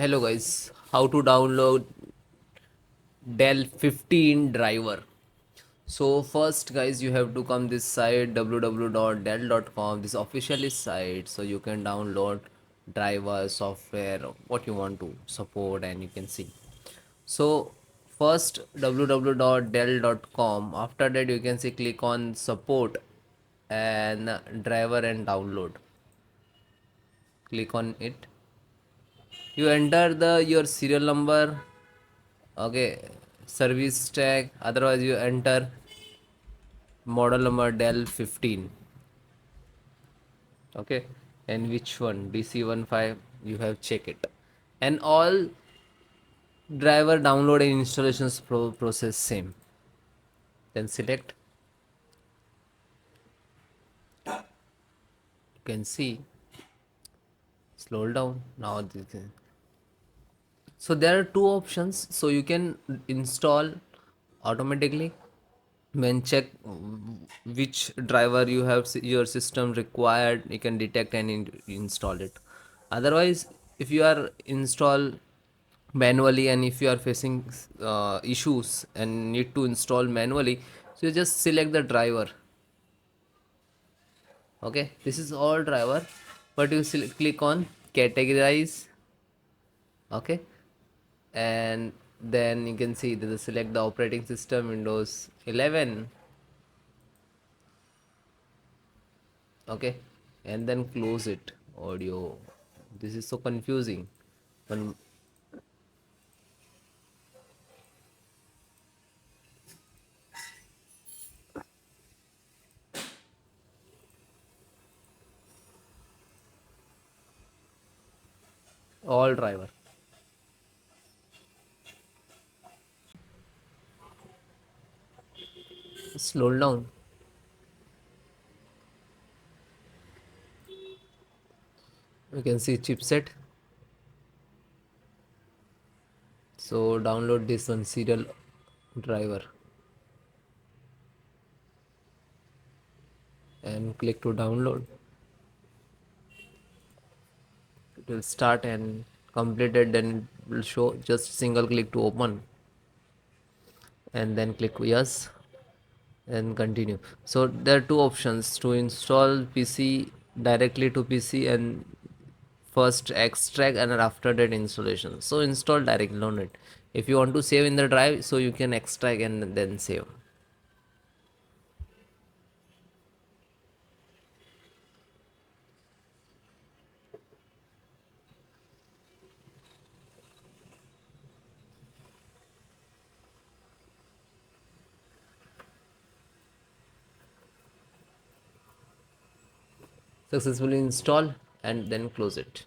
Hello guys, how to download Dell 15 driver. So first guys, you have to come this site www.dell.com, this official site, so you can download driver software what you want to support and you can see. So first www.dell.com, after that you can see click on support and driver and download. Click on it. You enter the your serial number, okay, service tag, otherwise you enter model number Dell 15, okay, and which one DC15 you have check it, and all driver download and installations process same. Then select, you can see, slow down now so there are two options, so you can install automatically when check which driver you have your system required, you can detect and install it. Otherwise, if you are install manually and if you are facing issues and need to install manually, so you just select the driver. Okay, this is all driver, but you click on categorize, okay, and then you can see that select the operating system Windows 11, okay, and then close it. Audio, this is so confusing. One, all driver, slow down. You can see chipset, so download this one serial driver and click to download. It will start and completed, then it will show. Just single click to open and then click yes and continue. So there are two options to install PC directly to PC, and first extract and after that installation. So install directly on it. If you want to save in the drive, so you can extract and then save. Successfully install and then close it.